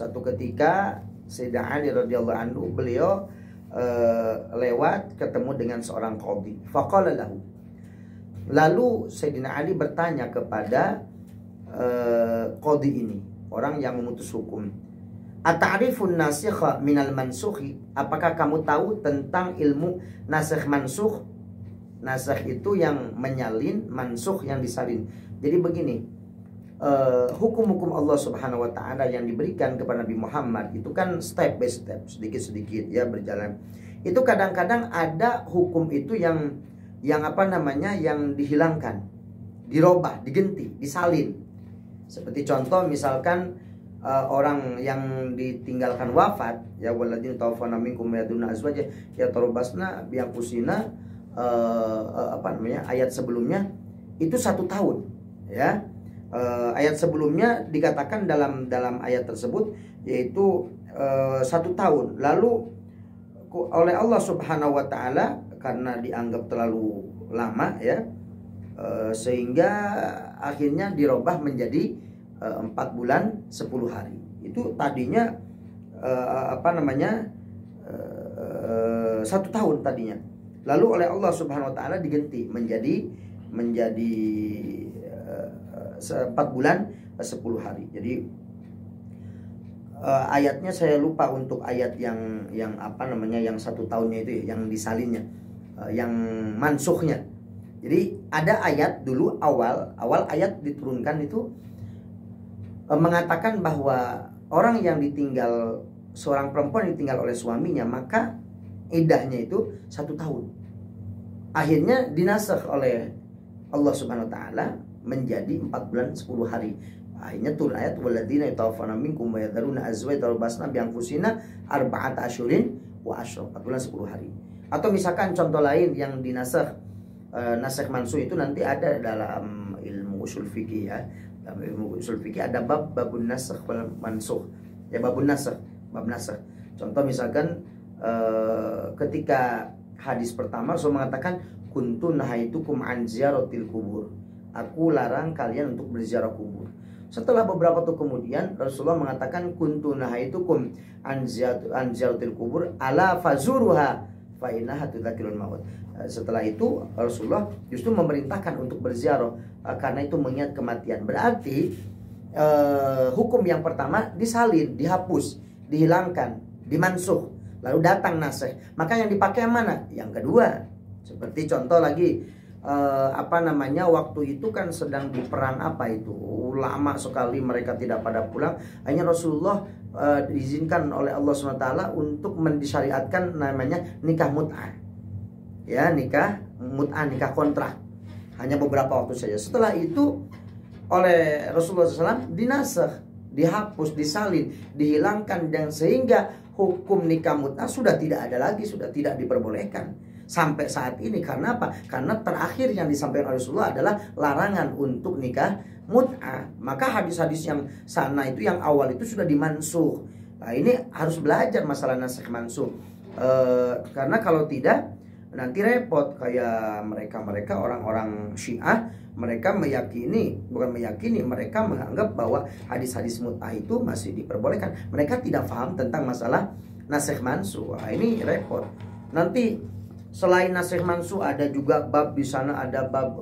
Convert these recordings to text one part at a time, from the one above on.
Satu ketika Sayyidina Ali radhiyallahu anhu, beliau lewat ketemu dengan seorang qadhi. Faqala lahu. Lalu Sayyidina Ali bertanya kepada qadhi ini, orang yang memutus hukum. Ata'rifun nasikha minal mansukhi? Apakah kamu tahu tentang ilmu nasikh mansukh? Nasikh itu yang menyalin, mansukh yang disalin. Jadi begini, hukum-hukum Allah Subhanahu wa taala yang diberikan kepada Nabi Muhammad itu kan step by step, sedikit-sedikit ya berjalan. Itu kadang-kadang ada hukum itu yang yang dihilangkan, dirobah, diganti, disalin. Seperti contoh misalkan orang yang ditinggalkan wafat, ya waladina tawaffawna minkum yadunna azwaja ya tarabasna bianfusina, ayat sebelumnya itu 1 tahun ya. Ayat sebelumnya dikatakan dalam ayat tersebut yaitu 1 tahun. Lalu oleh Allah Subhanahu wa taala karena dianggap terlalu lama ya, sehingga akhirnya dirubah menjadi 4 bulan 10 hari. Itu tadinya 1 tahun tadinya. Lalu oleh Allah Subhanahu wa taala diganti menjadi 4 bulan 10 hari. Jadi ayatnya saya lupa untuk ayat yang 1 tahunnya itu ya, yang disalinnya, yang mansukhnya. Jadi ada ayat dulu awal ayat diturunkan itu mengatakan bahwa orang yang ditinggal, seorang perempuan ditinggal oleh suaminya, maka iddahnya itu 1 tahun. Akhirnya dinasakh oleh Allah Subhanahu wa taala menjadi 4 bulan 10 hari. Akhirnya turun ayat walladzina yatawaffawna minkum wa yadharuna azwajan yatarabbasna bianfusina arba'ata asyhurin wa asyra, 4 bulan 10 hari. Atau misalkan contoh lain yang dinasakh, nasikh mansukh itu nanti ada dalam ilmu usul fikih ya. Dalam ilmu usul fikih ada babun nasikh wal mansukh. Ya bab nasikh. Contoh misalkan ketika hadis pertama Rasul mengatakan kuntu nahaitukum an ziyaratil kubur. Aku larang kalian untuk berziarah kubur. Setelah beberapa waktu kemudian Rasulullah mengatakan kuntu nahaitukum an ziyaratil kubur ala fazuruha fa innaha tudzakirul maut. Setelah itu Rasulullah justru memerintahkan untuk berziarah karena itu mengingat kematian. Berarti hukum yang pertama disalin, dihapus, dihilangkan, dimansuh. Lalu datang nasikh. Maka yang dipakai yang mana? Yang kedua. Seperti contoh lagi waktu itu kan sedang di perang lama sekali mereka tidak pada pulang. Akhirnya Rasulullah diizinkan oleh Allah SWT untuk mendisyariatkan namanya nikah mut'ah. Ya, nikah mut'ah, nikah kontrak. Hanya beberapa waktu saja. Setelah itu oleh Rasulullah SAW dinasakh, dihapus, disalin, dihilangkan, dan sehingga hukum nikah mut'ah sudah tidak ada lagi, sudah tidak diperbolehkan sampai saat ini. Karena apa? Karena terakhir yang disampaikan oleh Rasulullah adalah larangan untuk nikah mut'ah. Maka hadis-hadis yang sana itu, yang awal itu sudah dimansuh. Nah ini harus belajar masalah nasikh mansuh, karena kalau tidak nanti repot. Kayak mereka orang-orang Syiah, mereka mereka menganggap bahwa hadis-hadis mut'ah itu masih diperbolehkan. Mereka tidak paham tentang masalah nasikh mansuh. Nah, ini repot. Nanti selain nasikh mansuh ada juga bab di sana, ada bab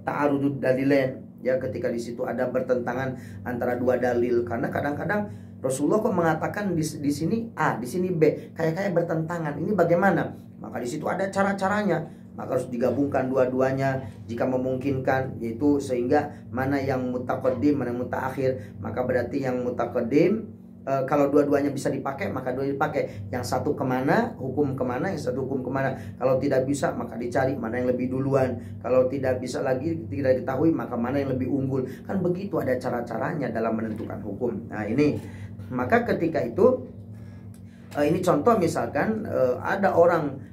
ta'arudud dalilain. Ya, ketika di situ ada bertentangan antara 2 dalil, karena kadang-kadang Rasulullah kok mengatakan di sini A, di sini B, kayak bertentangan. Ini bagaimana? Maka di situ ada cara-caranya. Maka harus digabungkan dua-duanya jika memungkinkan, yaitu sehingga mana yang mutaqaddim, mana yang mutaakhir. Maka berarti yang mutaqaddim, kalau dua-duanya bisa dipakai maka dua dipakai. Yang satu kemana, hukum kemana, yang satu hukum kemana. Kalau tidak bisa maka dicari mana yang lebih duluan. Kalau tidak bisa lagi, tidak diketahui, maka mana yang lebih unggul. Kan begitu, ada cara-caranya dalam menentukan hukum. Nah ini, maka ketika itu ini contoh misalkan ada orang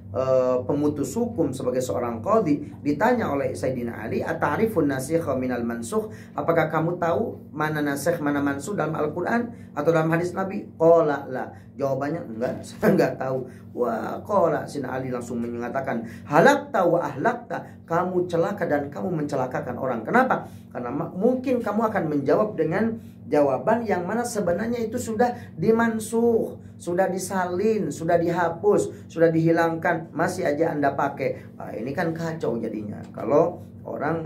pemutus hukum sebagai seorang qadhi ditanya oleh Sayyidina Ali, ata'rifun nasikha minal mansukh? Apakah kamu tahu mana nasikh mana mansukh dalam Al-Qur'an atau dalam hadis Nabi? Qala la. Jawabannya enggak, saya enggak tahu. Wah, qala, Sayyidina Ali langsung mengatakan, halakta wa ahlakta, kamu celaka dan kamu mencelakakan orang. Kenapa? Karena mungkin kamu akan menjawab dengan Jawaban yang mana sebenarnya itu sudah dimansuh, sudah disalin, sudah dihapus, sudah dihilangkan, masih aja Anda pakai. Nah, ini kan kacau jadinya. Kalau orang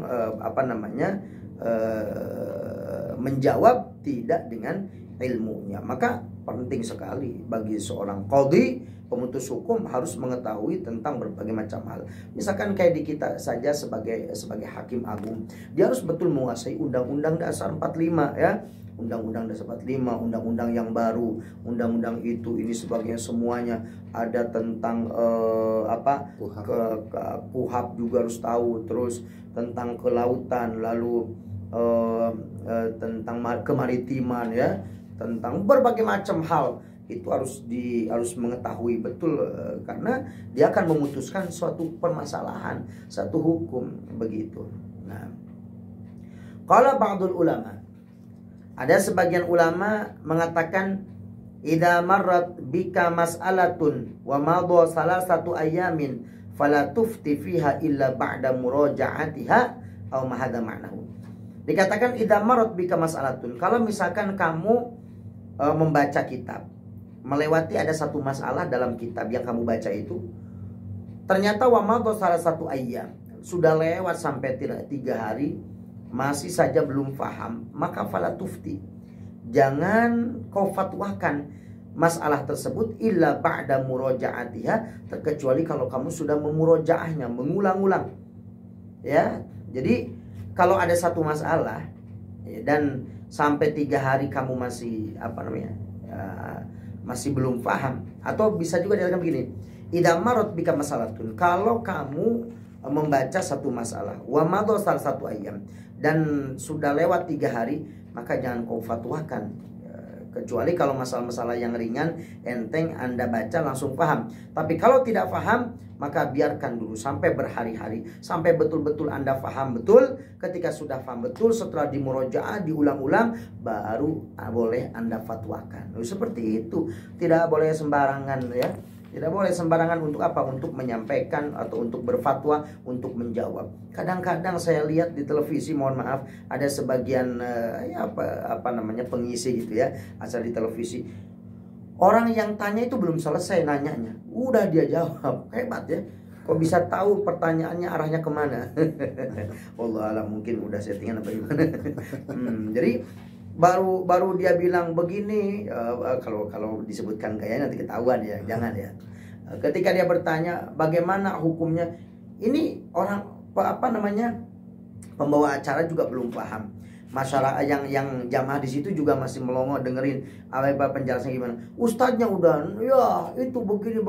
menjawab tidak dengan ilmunya. Maka penting sekali bagi seorang qadhi, pemutus hukum, harus mengetahui tentang berbagai macam hal. Misalkan kayak di kita saja sebagai hakim agung, dia harus betul menguasai Undang-Undang Dasar 45 ya. Undang-Undang Dasar 45, undang-undang yang baru, undang-undang itu ini sebagainya, semuanya ada tentang KUHP juga harus tahu, terus tentang kelautan, lalu tentang kemaritiman ya, tentang berbagai macam hal itu harus mengetahui betul, karena dia akan memutuskan suatu permasalahan, satu hukum begitu. Nah, qala ba'dul ulama, ada sebagian ulama mengatakan idza marrat bika mas'alatun wa madha salasatu ayamin fala tufti fiha illa ba'da muraja'atiha aw ma hadza ma'nahu. Dikatakan idza marrat bika mas'alatun, kalau misalkan kamu membaca kitab, melewati ada satu masalah dalam kitab yang kamu baca itu, ternyata wa madha salasatu ayyam, sudah lewat sampai 3 hari masih saja belum paham, maka fala tufti, jangan kau fatwakan masalah tersebut illa ba'da murajaatiha, terkecuali kalau kamu sudah memurojaahnya, mengulang-ulang ya. Jadi kalau ada satu masalah ya, dan sampai 3 hari kamu masih masih belum paham, atau bisa juga dikatakan begini, idza marat bika masalatun, kalau kamu membaca satu masalah wa madha satu ayam dan sudah lewat 3 hari, maka jangan kau fatwakan, kecuali kalau masalah-masalah yang ringan, enteng, Anda baca langsung paham. Tapi kalau tidak paham, maka biarkan dulu sampai berhari-hari, sampai betul-betul Anda paham betul. Ketika sudah paham betul, setelah dimurojaah, diulang-ulang, baru boleh Anda fatwakan. Seperti itu, tidak boleh sembarangan ya. Tidak boleh sembarangan untuk apa? Untuk menyampaikan atau untuk berfatwa, untuk menjawab. Kadang-kadang saya lihat di televisi, mohon maaf, ada sebagian pengisi gitu ya, asal di televisi. Orang yang tanya itu belum selesai nanyanya, udah dia jawab. Hebat ya. Kok bisa tahu pertanyaannya arahnya kemana? Wallah alam, mungkin udah settingan apa gimana. Jadi baru dia bilang begini, kalau disebutkan gayanya nanti ketahuan ya, jangan ya. Ketika dia bertanya bagaimana hukumnya, ini orang pembawa acara juga belum paham. Masyarakat yang jamaah di situ juga masih melongo dengerin apa penjelasan gimana. Ustadznya udah ya itu begini,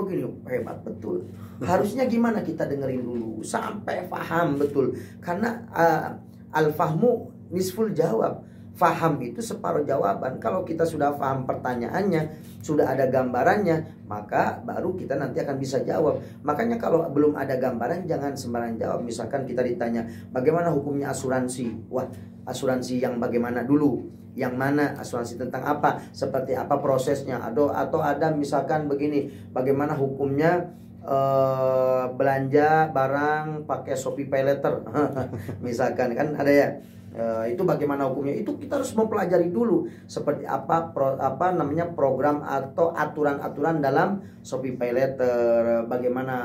hebat betul. Harusnya gimana, kita dengerin dulu sampai paham betul, karena al-fahmu nisful jawab. Faham itu separuh jawaban. Kalau kita sudah paham pertanyaannya, sudah ada gambarannya, maka baru kita nanti akan bisa jawab. Makanya kalau belum ada gambaran, jangan sembarangan jawab. Misalkan kita ditanya bagaimana hukumnya asuransi, wah asuransi yang bagaimana dulu, yang mana asuransi tentang apa, seperti apa prosesnya, atau ada misalkan begini, bagaimana hukumnya belanja barang pakai Shopee Pay Later misalkan kan ada ya. Itu bagaimana hukumnya, itu kita harus mempelajari dulu seperti apa program atau aturan-aturan dalam Shopee Pay Later, bagaimana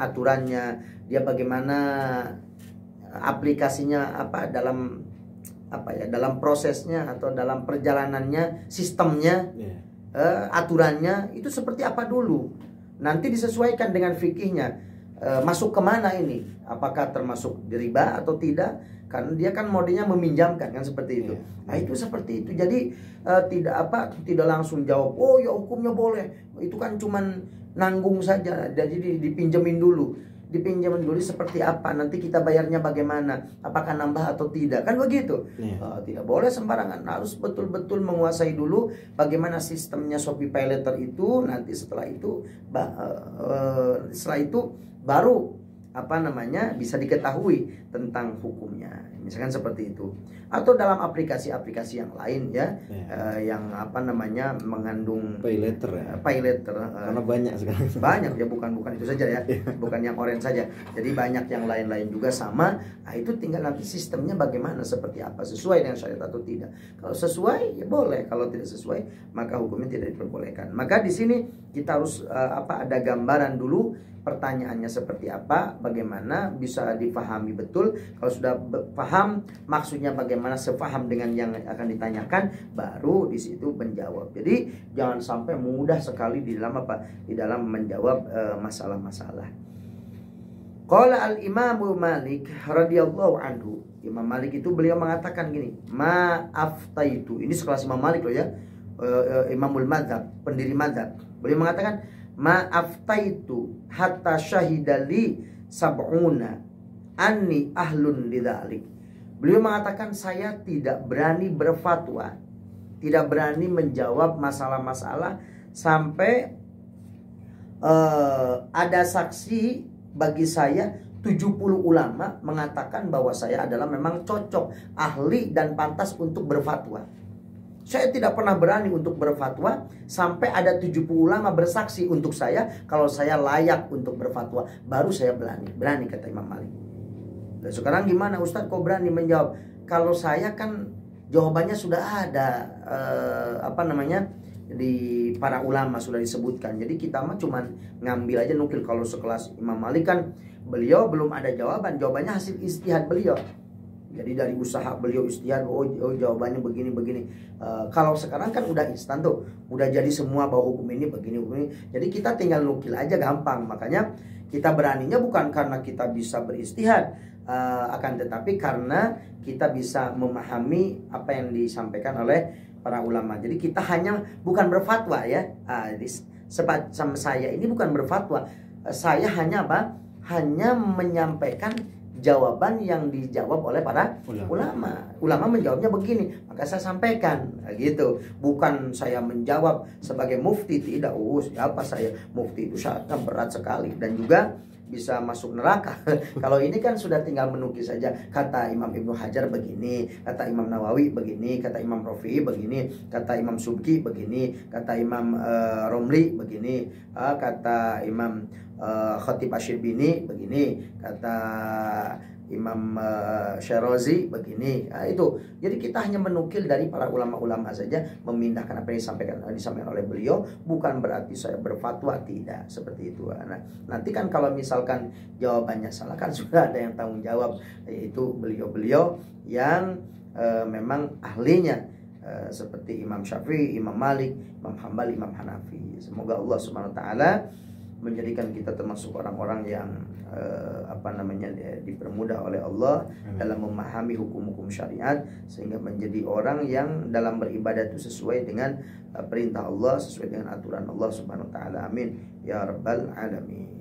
aturannya, dia bagaimana aplikasinya, dalam prosesnya atau dalam perjalanannya, sistemnya, aturannya itu seperti apa dulu, nanti disesuaikan dengan fikihnya. Masuk kemana ini, apakah termasuk riba atau tidak, karena dia kan modenya meminjamkan kan, seperti itu. Nah itu seperti itu. Jadi tidak langsung jawab oh ya hukumnya boleh, itu kan cuman nanggung saja. Jadi dipinjemin dulu seperti apa, nanti kita bayarnya bagaimana, apakah nambah atau tidak, kan begitu. Tidak boleh sembarangan, harus betul-betul menguasai dulu bagaimana sistemnya Shopee Pay Later itu. Nanti setelah itu baru bisa diketahui tentang hukumnya, misalkan seperti itu. Atau dalam aplikasi-aplikasi yang lain ya, yang apa namanya mengandung pay letter ya. Pay letter. Karena banyak sekarang. Banyak ya, bukan itu saja ya, bukan yang orange saja. Jadi banyak yang lain-lain juga sama. Nah, itu tinggal nanti sistemnya bagaimana, seperti apa, sesuai dengan syariat atau tidak. Kalau sesuai ya boleh, kalau tidak sesuai maka hukumnya tidak diperbolehkan. Maka di sini kita harus ada gambaran dulu. Pertanyaannya seperti apa, bagaimana bisa difahami betul. Kalau sudah paham maksudnya bagaimana, sepaham dengan yang akan ditanyakan, baru di situ menjawab. Jadi jangan sampai mudah sekali di dalam di dalam menjawab masalah-masalah. Qala al-Imam Malik radhiyallahu anhu. Imam Malik itu beliau mengatakan gini, ma aftaitu. Ini sekelas Imam Malik loh ya. Imamul Madzhab, pendiri madzhab. Beliau mengatakan ma aftaitu hatta syahidali sab'una anni ahlun lidzalik. Beliau mengatakan saya tidak berani berfatwa, tidak berani menjawab masalah-masalah sampai ada saksi bagi saya 70 ulama mengatakan bahwa saya adalah memang cocok, ahli dan pantas untuk berfatwa. Saya tidak pernah berani untuk berfatwa sampai ada 70 ulama bersaksi untuk saya kalau saya layak untuk berfatwa, baru saya berani kata Imam Malik. Dan sekarang gimana Ustadz, kok berani menjawab? Kalau saya kan jawabannya sudah ada di para ulama sudah disebutkan. Jadi kita mah cuman ngambil aja, nukil. Kalau sekelas Imam Malik kan beliau belum ada jawabannya hasil ijtihad beliau. Jadi dari usaha beliau ijtihad, oh jawabannya begini. Kalau sekarang kan udah instan tuh, udah jadi semua bahwa hukum ini begini. Jadi kita tinggal nukil aja, gampang. Makanya kita beraninya bukan karena kita bisa beristihad, akan tetapi karena kita bisa memahami apa yang disampaikan oleh para ulama. Jadi kita hanya bukan berfatwa ya. Sama saya ini bukan berfatwa. Saya hanya hanya menyampaikan jawaban yang dijawab oleh para ulama. Ulama menjawabnya begini, maka saya sampaikan gitu. Bukan saya menjawab sebagai mufti, tidak. Siapa saya? Mufti itu syaratnya berat sekali dan juga bisa masuk neraka. Kalau ini kan sudah tinggal menukis saja. Kata Imam Ibnu Hajar begini, kata Imam Nawawi begini, kata Imam Rafi'i begini, kata Imam Subki begini, kata Imam Romli begini, kata Imam Khatib Asy-Syirbini begini, kata Imam Syarazi begini. Nah, itu. Jadi kita hanya menukil dari para ulama-ulama saja, memindahkan apa yang disampaikan oleh beliau, bukan berarti saya berfatwa, tidak seperti itu. Nah, nanti kan kalau misalkan jawabannya salah kan sudah ada yang tanggung jawab, yaitu beliau-beliau yang memang ahlinya, seperti Imam Syafi'i, Imam Malik, Imam Hambali, Imam Hanafi. Semoga Allah Subhanahu wa taala menjadikan kita termasuk orang-orang yang dipermudah oleh Allah dalam memahami hukum-hukum syariat, sehingga menjadi orang yang dalam beribadah itu sesuai dengan perintah Allah, sesuai dengan aturan Allah Subhanahu wa taala. Amin ya rabbal alamin.